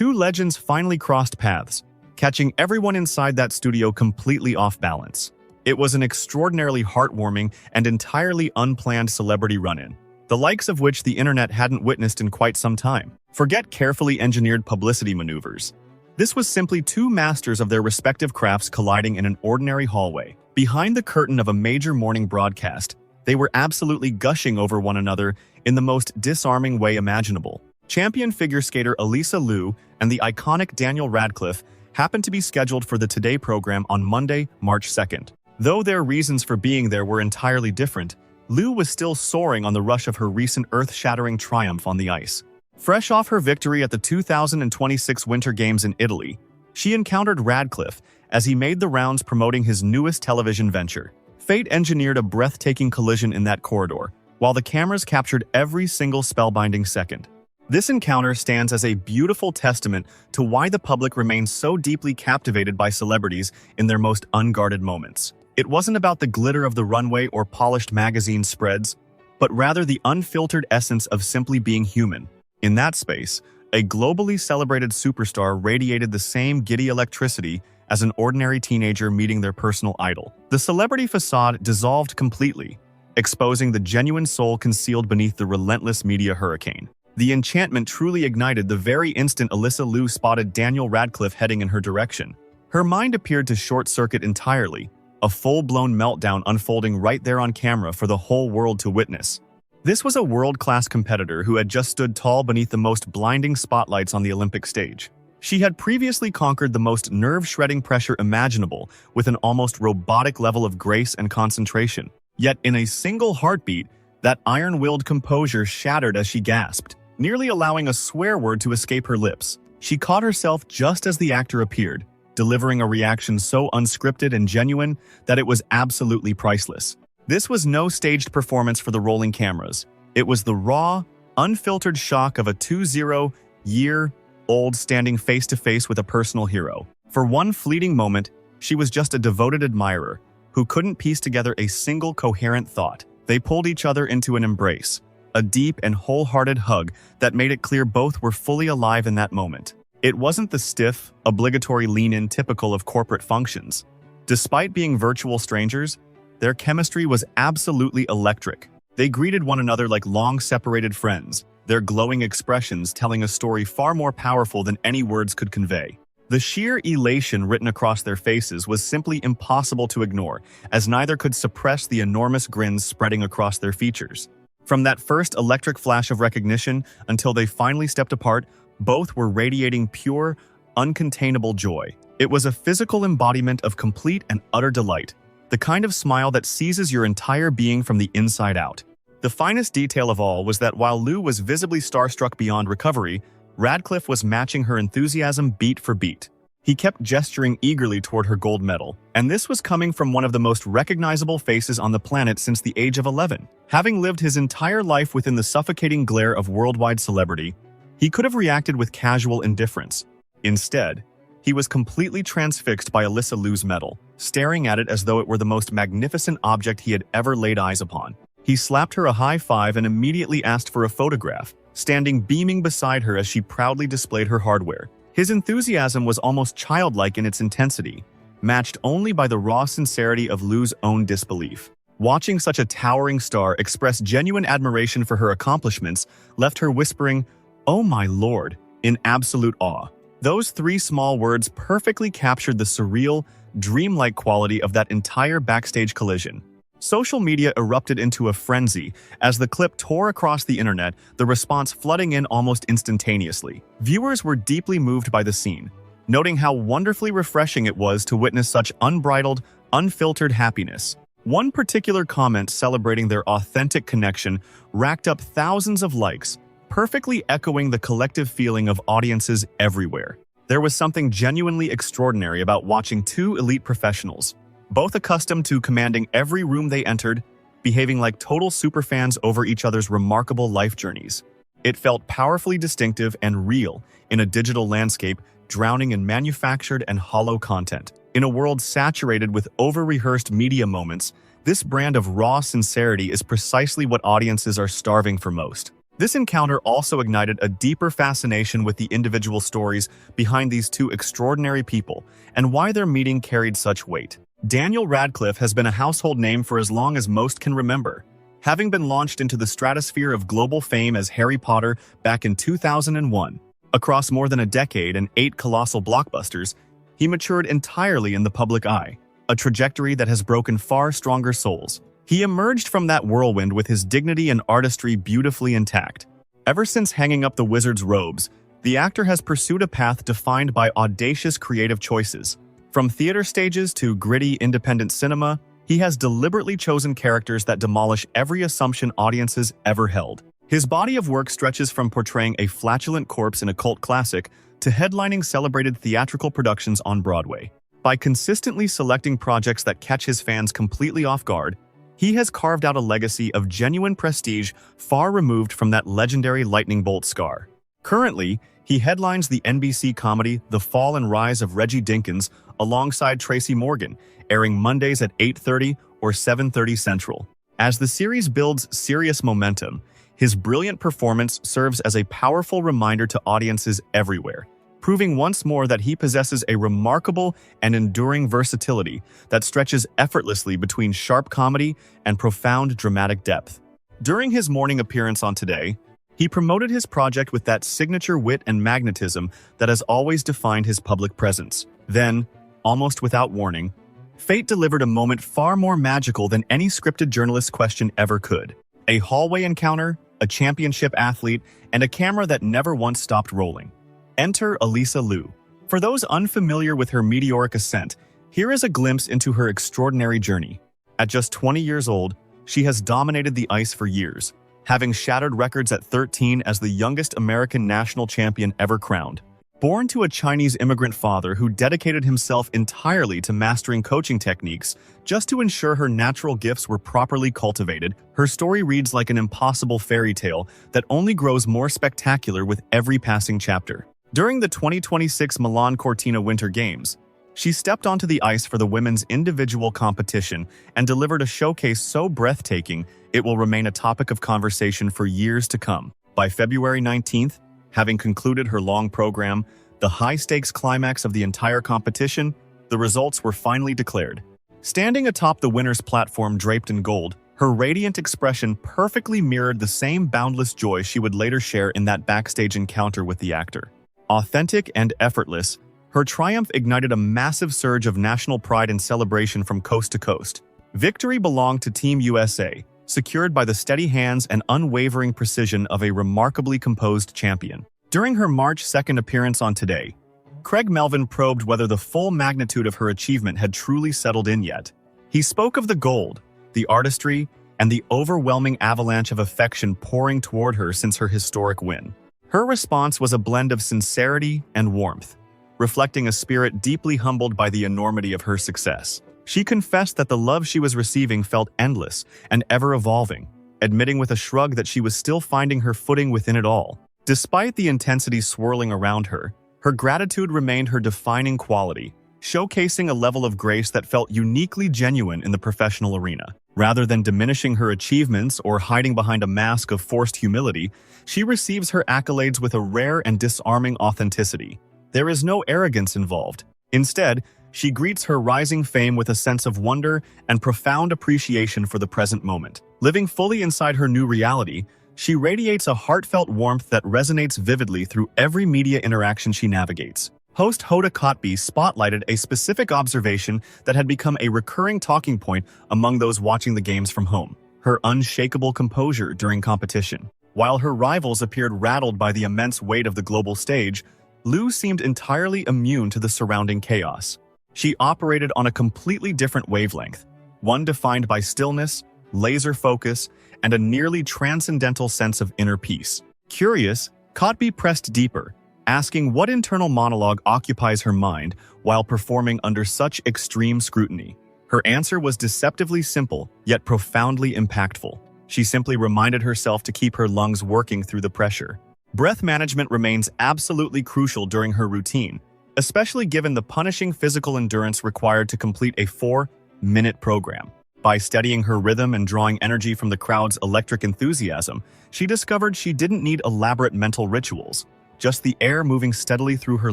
two legends finally crossed paths, catching everyone inside that studio completely off balance. It was an extraordinarily heartwarming and entirely unplanned celebrity run-in, the likes of which the internet hadn't witnessed in quite some time. Forget carefully engineered publicity maneuvers. This was simply two masters of their respective crafts colliding in an ordinary hallway. Behind the curtain of a major morning broadcast, they were absolutely gushing over one another in the most disarming way imaginable. Champion figure skater Alysa Liu and the iconic Daniel Radcliffe happened to be scheduled for the Today program on Monday, March 2nd. Though their reasons for being there were entirely different, Liu was still soaring on the rush of her recent earth-shattering triumph on the ice. Fresh off her victory at the 2026 Winter Games in Italy, she encountered Radcliffe as he made the rounds promoting his newest television venture. Fate engineered a breathtaking collision in that corridor, while the cameras captured every single spellbinding second. This encounter stands as a beautiful testament to why the public remains so deeply captivated by celebrities in their most unguarded moments. It wasn't about the glitter of the runway or polished magazine spreads, but rather the unfiltered essence of simply being human. In that space, a globally celebrated superstar radiated the same giddy electricity as an ordinary teenager meeting their personal idol. The celebrity facade dissolved completely, exposing the genuine soul concealed beneath the relentless media hurricane. The enchantment truly ignited the very instant Alysa Liu spotted Daniel Radcliffe heading in her direction. Her mind appeared to short-circuit entirely, a full-blown meltdown unfolding right there on camera for the whole world to witness. This was a world-class competitor who had just stood tall beneath the most blinding spotlights on the Olympic stage. She had previously conquered the most nerve-shredding pressure imaginable with an almost robotic level of grace and concentration. Yet in a single heartbeat, that iron-willed composure shattered as she gasped, nearly allowing a swear word to escape her lips. She caught herself just as the actor appeared, delivering a reaction so unscripted and genuine that it was absolutely priceless. This was no staged performance for the rolling cameras. It was the raw, unfiltered shock of a 20-year-old standing face-to-face with a personal hero. For one fleeting moment, she was just a devoted admirer who couldn't piece together a single coherent thought. They pulled each other into an embrace, a deep and wholehearted hug that made it clear both were fully alive in that moment. It wasn't the stiff, obligatory lean-in typical of corporate functions. Despite being virtual strangers, their chemistry was absolutely electric. They greeted one another like long-separated friends, their glowing expressions telling a story far more powerful than any words could convey. The sheer elation written across their faces was simply impossible to ignore, as neither could suppress the enormous grins spreading across their features. From that first electric flash of recognition until they finally stepped apart, both were radiating pure, uncontainable joy. It was a physical embodiment of complete and utter delight, the kind of smile that seizes your entire being from the inside out. The finest detail of all was that while Liu was visibly starstruck beyond recovery, Radcliffe was matching her enthusiasm beat for beat. He kept gesturing eagerly toward her gold medal, and this was coming from one of the most recognizable faces on the planet since the age of 11. Having lived his entire life within the suffocating glare of worldwide celebrity, he could have reacted with casual indifference. Instead, he was completely transfixed by Alysa Liu's medal, staring at it as though it were the most magnificent object he had ever laid eyes upon. He slapped her a high five and immediately asked for a photograph, standing beaming beside her as she proudly displayed her hardware. His enthusiasm was almost childlike in its intensity, matched only by the raw sincerity of Liu's own disbelief. Watching such a towering star express genuine admiration for her accomplishments left her whispering, "Oh my lord," in absolute awe. Those three small words perfectly captured the surreal, dreamlike quality of that entire backstage collision. Social media erupted into a frenzy as the clip tore across the internet, the response flooding in almost instantaneously. Viewers were deeply moved by the scene, noting how wonderfully refreshing it was to witness such unbridled, unfiltered happiness. One particular comment celebrating their authentic connection racked up thousands of likes, perfectly echoing the collective feeling of audiences everywhere. There was something genuinely extraordinary about watching two elite professionals, both accustomed to commanding every room they entered, behaving like total superfans over each other's remarkable life journeys. It felt powerfully distinctive and real in a digital landscape drowning in manufactured and hollow content. In a world saturated with over-rehearsed media moments, this brand of raw sincerity is precisely what audiences are starving for most. This encounter also ignited a deeper fascination with the individual stories behind these two extraordinary people and why their meeting carried such weight. Daniel Radcliffe has been a household name for as long as most can remember. Having been launched into the stratosphere of global fame as Harry Potter back in 2001, across more than a decade and 8 colossal blockbusters, he matured entirely in the public eye, a trajectory that has broken far stronger souls. He emerged from that whirlwind with his dignity and artistry beautifully intact. Ever since hanging up the wizard's robes, the actor has pursued a path defined by audacious creative choices. From theater stages to gritty independent cinema, he has deliberately chosen characters that demolish every assumption audiences ever held. His body of work stretches from portraying a flatulent corpse in a cult classic to headlining celebrated theatrical productions on Broadway. By consistently selecting projects that catch his fans completely off guard, he has carved out a legacy of genuine prestige far removed from that legendary lightning bolt scar. Currently, he headlines the NBC comedy The Fall and Rise of Reggie Dinkins alongside Tracy Morgan, airing Mondays at 8:30 or 7:30 Central. As the series builds serious momentum, his brilliant performance serves as a powerful reminder to audiences everywhere, proving once more that he possesses a remarkable and enduring versatility that stretches effortlessly between sharp comedy and profound dramatic depth. During his morning appearance on Today, he promoted his project with that signature wit and magnetism that has always defined his public presence. Then, almost without warning, fate delivered a moment far more magical than any scripted journalist question ever could. A hallway encounter, a championship athlete, and a camera that never once stopped rolling. Enter Alysa Liu. For those unfamiliar with her meteoric ascent, here is a glimpse into her extraordinary journey. At just 20 years old, she has dominated the ice for years, having shattered records at 13 as the youngest American national champion ever crowned. Born to a Chinese immigrant father who dedicated himself entirely to mastering coaching techniques just to ensure her natural gifts were properly cultivated, her story reads like an impossible fairy tale that only grows more spectacular with every passing chapter. During the 2026 Milan Cortina Winter Games, she stepped onto the ice for the women's individual competition and delivered a showcase so breathtaking it will remain a topic of conversation for years to come. By February 19th, having concluded her long program, the high-stakes climax of the entire competition, the results were finally declared. Standing atop the winner's platform draped in gold, her radiant expression perfectly mirrored the same boundless joy she would later share in that backstage encounter with the actor. Authentic and effortless, her triumph ignited a massive surge of national pride and celebration from coast to coast. Victory belonged to Team USA, secured by the steady hands and unwavering precision of a remarkably composed champion. During her March 2nd appearance on Today, Craig Melvin probed whether the full magnitude of her achievement had truly settled in yet. He spoke of the gold, the artistry, and the overwhelming avalanche of affection pouring toward her since her historic win. Her response was a blend of sincerity and warmth, reflecting a spirit deeply humbled by the enormity of her success. She confessed that the love she was receiving felt endless and ever-evolving, admitting with a shrug that she was still finding her footing within it all. Despite the intensity swirling around her, her gratitude remained her defining quality, showcasing a level of grace that felt uniquely genuine in the professional arena. Rather than diminishing her achievements or hiding behind a mask of forced humility, she receives her accolades with a rare and disarming authenticity. There is no arrogance involved. Instead, she greets her rising fame with a sense of wonder and profound appreciation for the present moment. Living fully inside her new reality, she radiates a heartfelt warmth that resonates vividly through every media interaction she navigates. Host Hoda Kotb spotlighted a specific observation that had become a recurring talking point among those watching the games from home: her unshakable composure during competition. While her rivals appeared rattled by the immense weight of the global stage, Liu seemed entirely immune to the surrounding chaos. She operated on a completely different wavelength, one defined by stillness, laser focus, and a nearly transcendental sense of inner peace. Curious, Kotb pressed deeper, asking what internal monologue occupies her mind while performing under such extreme scrutiny. Her answer was deceptively simple, yet profoundly impactful. She simply reminded herself to keep her lungs working through the pressure. Breath management remains absolutely crucial during her routine, especially given the punishing physical endurance required to complete a 4-minute program. By studying her rhythm and drawing energy from the crowd's electric enthusiasm, she discovered she didn't need elaborate mental rituals, just the air moving steadily through her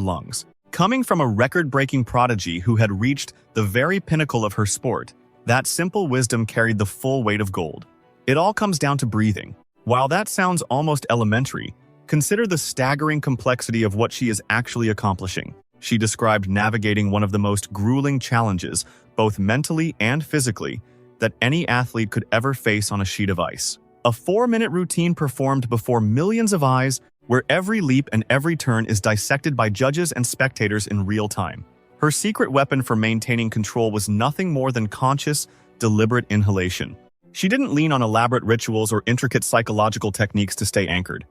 lungs. Coming from a record-breaking prodigy who had reached the very pinnacle of her sport, that simple wisdom carried the full weight of gold. It all comes down to breathing. While that sounds almost elementary, consider the staggering complexity of what she is actually accomplishing. She described navigating one of the most grueling challenges, both mentally and physically, that any athlete could ever face on a sheet of ice. A 4-minute routine performed before millions of eyes, where every leap and every turn is dissected by judges and spectators in real time. Her secret weapon for maintaining control was nothing more than conscious, deliberate inhalation. She didn't lean on elaborate rituals or intricate psychological techniques to stay anchored.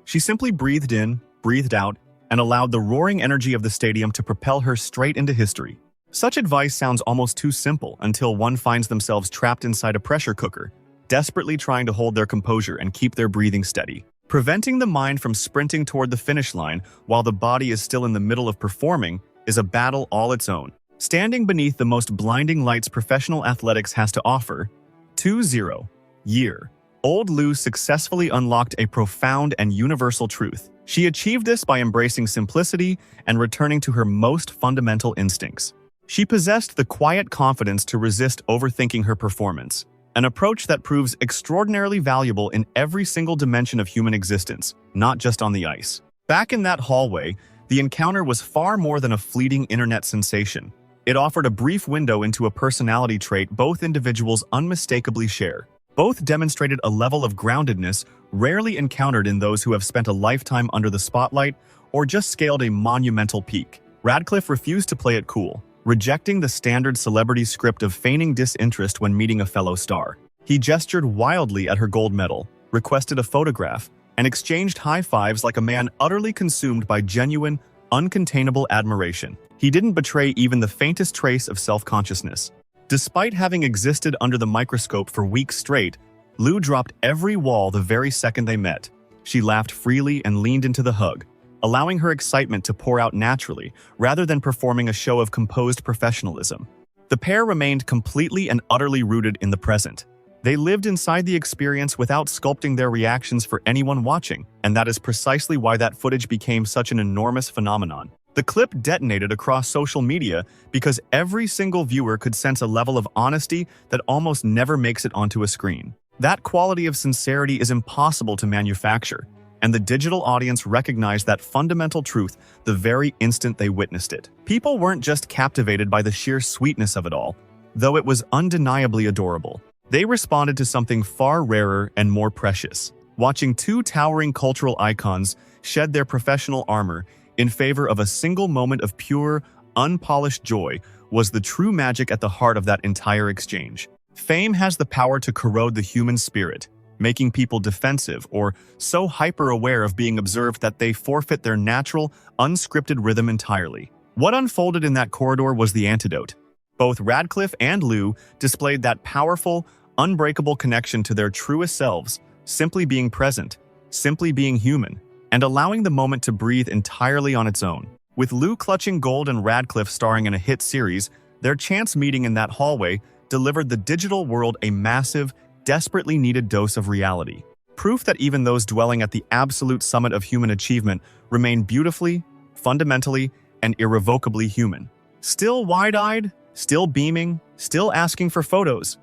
She simply breathed in, breathed out, and allowed the roaring energy of the stadium to propel her straight into history. Such advice sounds almost too simple until one finds themselves trapped inside a pressure cooker, desperately trying to hold their composure and keep their breathing steady. Preventing the mind from sprinting toward the finish line while the body is still in the middle of performing is a battle all its own. Standing beneath the most blinding lights professional athletics has to offer, 20-year-old Liu successfully unlocked a profound and universal truth. She achieved this by embracing simplicity and returning to her most fundamental instincts. She possessed the quiet confidence to resist overthinking her performance, an approach that proves extraordinarily valuable in every single dimension of human existence, not just on the ice. Back in that hallway, the encounter was far more than a fleeting internet sensation. It offered a brief window into a personality trait both individuals unmistakably share. Both demonstrated a level of groundedness rarely encountered in those who have spent a lifetime under the spotlight or just scaled a monumental peak. Radcliffe refused to play it cool, rejecting the standard celebrity script of feigning disinterest when meeting a fellow star. He gestured wildly at her gold medal, requested a photograph, and exchanged high fives like a man utterly consumed by genuine, uncontainable admiration. He didn't betray even the faintest trace of self-consciousness. Despite having existed under the microscope for weeks straight, Liu dropped every wall the very second they met. She laughed freely and leaned into the hug, allowing her excitement to pour out naturally, rather than performing a show of composed professionalism. The pair remained completely and utterly rooted in the present. They lived inside the experience without sculpting their reactions for anyone watching, and that is precisely why that footage became such an enormous phenomenon. The clip detonated across social media because every single viewer could sense a level of honesty that almost never makes it onto a screen. That quality of sincerity is impossible to manufacture, and the digital audience recognized that fundamental truth the very instant they witnessed it. People weren't just captivated by the sheer sweetness of it all, though it was undeniably adorable. They responded to something far rarer and more precious. Watching two towering cultural icons shed their professional armor in favor of a single moment of pure, unpolished joy was the true magic at the heart of that entire exchange. Fame has the power to corrode the human spirit, making people defensive or so hyper-aware of being observed that they forfeit their natural, unscripted rhythm entirely. What unfolded in that corridor was the antidote. Both Radcliffe and Liu displayed that powerful, unbreakable connection to their truest selves, simply being present, simply being human, and allowing the moment to breathe entirely on its own. With Liu clutching gold and Radcliffe starring in a hit series, their chance meeting in that hallway delivered the digital world a massive, desperately needed dose of reality. Proof that even those dwelling at the absolute summit of human achievement remain beautifully, fundamentally, and irrevocably human. Still wide-eyed, still beaming, still asking for photos.